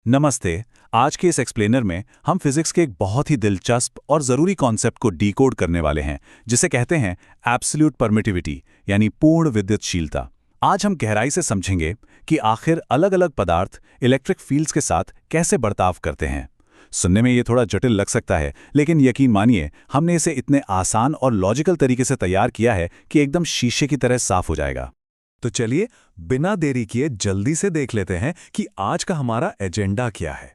नमस्ते। आज के इस एक्सप्लेनर में हम फिजिक्स के एक बहुत ही दिलचस्प और ज़रूरी कॉन्सेप्ट को डिकोड करने वाले हैं, जिसे कहते हैं एब्सोल्यूट परमिटिविटी, यानी पूर्ण विद्युतशीलता। आज हम गहराई से समझेंगे कि आखिर अलग-अलग पदार्थ इलेक्ट्रिक फील्ड्स के साथ कैसे बर्ताव करते हैं। सुनने में ये थोड़ा जटिल लग सकता है, लेकिन यकीन मानिए, हमने इसे इतने आसान और लॉजिकल तरीके से तैयार किया है कि एकदम शीशे की तरह साफ हो जाएगा। तो चलिए बिना देरी किए जल्दी से देख लेते हैं कि आज का हमारा एजेंडा क्या है।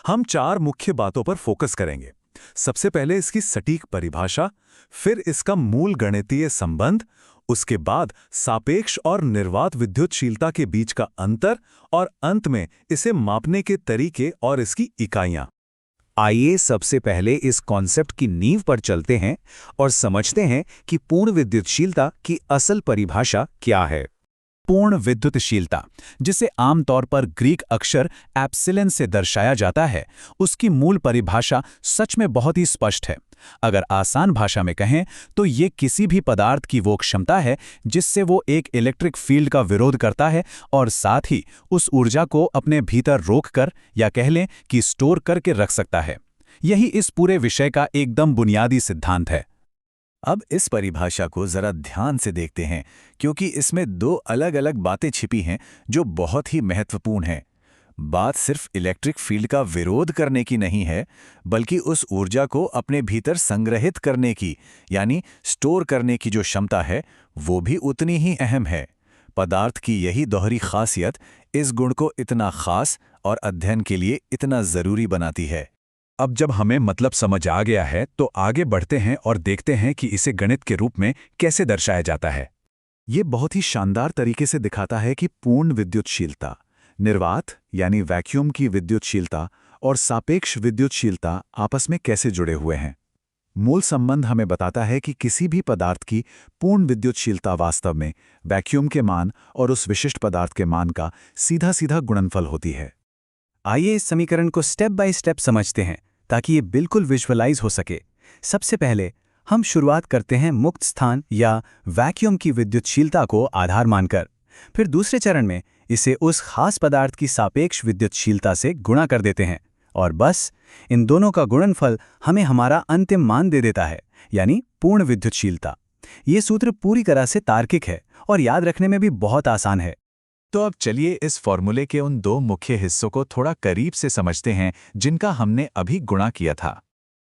हम 4 मुख्य बातों पर फोकस करेंगे। सबसे पहले इसकी सटीक परिभाषा, फिर इसका मूल गणितीय संबंध, उसके बाद सापेक्ष और निर्वात विद्युतशीलता के बीच का अंतर और अंत में इसे मापने के तरीके और इसकी इकाइयां। आइए सबसे पहले इस कॉन्सेप्ट की नींव पर चलते हैं और समझते हैं कि पूर्ण विद्युतशीलता की असल परिभाषा क्या है। पूर्ण विद्युतशीलता, जिसे आमतौर पर ग्रीक अक्षर एप्सिलन से दर्शाया जाता है, उसकी मूल परिभाषा सच में बहुत ही स्पष्ट है। अगर आसान भाषा में कहें तो ये किसी भी पदार्थ की वो क्षमता है जिससे वो एक इलेक्ट्रिक फील्ड का विरोध करता है और साथ ही उस ऊर्जा को अपने भीतर रोककर या कह लें कि स्टोर करके रख सकता है। यही इस पूरे विषय का एकदम बुनियादी सिद्धांत है। अब इस परिभाषा को जरा ध्यान से देखते हैं, क्योंकि इसमें 2 अलग-अलग बातें छिपी हैं जो बहुत ही महत्वपूर्ण हैं। बात सिर्फ इलेक्ट्रिक फील्ड का विरोध करने की नहीं है, बल्कि उस ऊर्जा को अपने भीतर संग्रहित करने की, यानी स्टोर करने की जो क्षमता है, वो भी उतनी ही अहम है। पदार्थ की यही दोहरी खासियत इस गुण को इतना खास और अध्ययन के लिए इतना जरूरी बनाती है। अब जब हमें मतलब समझ आ गया है, तो आगे बढ़ते हैं और देखते हैं कि इसे गणित के रूप में कैसे दर्शाया जाता है। ये बहुत ही शानदार तरीके से दिखाता है कि पूर्ण विद्युतशीलता, निर्वात यानी वैक्यूम की विद्युतशीलता और सापेक्ष विद्युतशीलता आपस में कैसे जुड़े हुए हैं। मूल संबंध हमें बताता है कि किसी भी पदार्थ की पूर्ण विद्युतशीलता वास्तव में वैक्यूम के मान और उस विशिष्ट पदार्थ के मान का सीधा-सीधा गुणनफल होती है। आइए इस समीकरण को स्टेप बाय स्टेप समझते हैं ताकि ये बिल्कुल विजुअलाइज हो सके। सबसे पहले हम शुरुआत करते हैं मुक्त स्थान या वैक्यूम की विद्युतशीलता को आधार मानकर। फिर दूसरे चरण में इसे उस खास पदार्थ की सापेक्ष विद्युतशीलता से गुणा कर देते हैं और बस इन दोनों का गुणनफल हमें हमारा अंतिम मान दे देता है, यानी पूर्ण विद्युतशीलता। ये सूत्र पूरी तरह से तार्किक है और याद रखने में भी बहुत आसान है। तो अब चलिए इस फॉर्मूले के उन 2 मुख्य हिस्सों को थोड़ा करीब से समझते हैं जिनका हमने अभी गुणा किया था।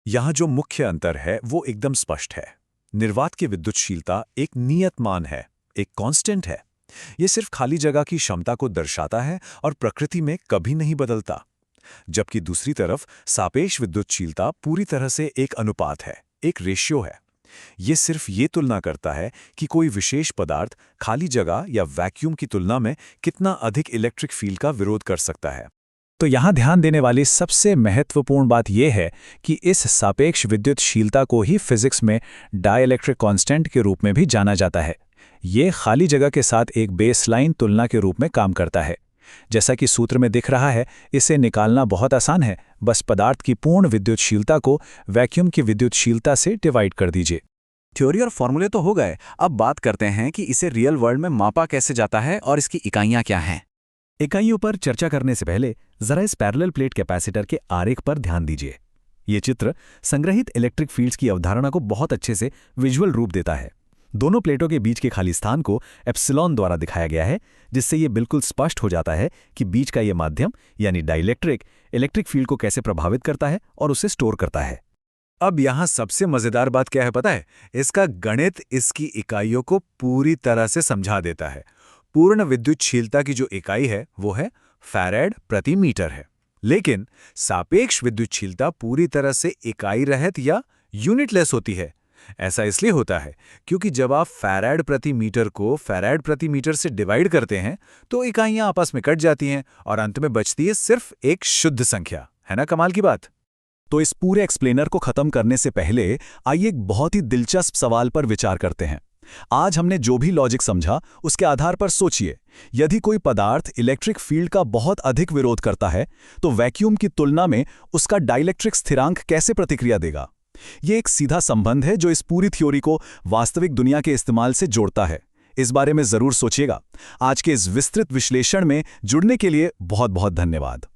यहाँ जो मुख्य अंतर है वो एकदम स्पष्ट है। निर्वात की विद्युतशीलता एक नियत मान है, एक कांस्टेंट है। ये सिर्फ खाली जगह की क्षमता को दर्शाता है और प्रकृति में कभी नहीं बदलता। जबकि दूसरी तरफ सापेक्ष विद्युतशीलता पूरी तरह से एक अनुपात है, एक रेशियो है। ये सिर्फ ये तुलना करता है कि कोई विशेष पदार्थ खाली जगह या वैक्यूम की तुलना में कितना अधिक इलेक्ट्रिक फील्ड का विरोध कर सकता है। तो यहाँ ध्यान देने वाली सबसे महत्वपूर्ण बात यह है कि इस सापेक्ष विद्युतशीलता को ही फिजिक्स में डाइलेक्ट्रिक कांस्टेंट के रूप में भी जाना जाता है। ये खाली जगह के साथ एक बेसलाइन तुलना के रूप में काम करता है। जैसा कि सूत्र में दिख रहा है, इसे निकालना बहुत आसान है। बस पदार्थ की पूर्ण विद्युतशीलता को वैक्यूम की विद्युतशीलता से डिवाइड कर दीजिए। थ्योरी और फॉर्मूले तो हो गए, अब बात करते हैं कि इसे रियल वर्ल्ड में मापा कैसे जाता है और इसकी इकाइयां क्या हैं। इकाइयों पर चर्चा करने से पहले जरा इस पैरेलल प्लेट कैपेसिटर के आरेख पर ध्यान दीजिए। ये चित्र संग्रहित इलेक्ट्रिक फील्ड्स की अवधारणा को बहुत अच्छे से विजुअल रूप देता है। दोनों प्लेटों के बीच के खाली स्थान को एप्सिलॉन द्वारा दिखाया गया है, जिससे ये बिल्कुल स्पष्ट हो जाता है कि बीच का ये माध्यम यानी डाइलेक्ट्रिक इलेक्ट्रिक फील्ड को कैसे प्रभावित करता है और उसे स्टोर करता है। अब यहाँ सबसे मजेदार बात क्या है पता है? इसका गणित इसकी इकाइयों को पूरी तरह से समझा देता है। पूर्ण विद्युतशीलता की जो इकाई है वो है फैराड प्रति मीटर है, लेकिन सापेक्ष विद्युतशीलता पूरी तरह से इकाई रहित या यूनिटलेस होती है। ऐसा इसलिए होता है क्योंकि जब आप फैराड प्रति मीटर को फैराड प्रति मीटर से डिवाइड करते हैं तो इकाइयां आपस में कट जाती हैं और अंत में बचती है सिर्फ एक शुद्ध संख्या। है ना कमाल की बात? तो इस पूरे एक्सप्लेनर को खत्म करने से पहले आइए एक बहुत ही दिलचस्प सवाल पर विचार करते हैं। आज हमने जो भी लॉजिक समझा उसके आधार पर सोचिए, यदि कोई पदार्थ इलेक्ट्रिक फील्ड का बहुत अधिक विरोध करता है तो वैक्यूम की तुलना में उसका डाइलेक्ट्रिक स्थिरांक कैसे प्रतिक्रिया देगा। ये एक सीधा संबंध है जो इस पूरी थ्योरी को वास्तविक दुनिया के इस्तेमाल से जोड़ता है। इस बारे में जरूर सोचिएगा। आज के इस विस्तृत विश्लेषण में जुड़ने के लिए बहुत बहुत धन्यवाद।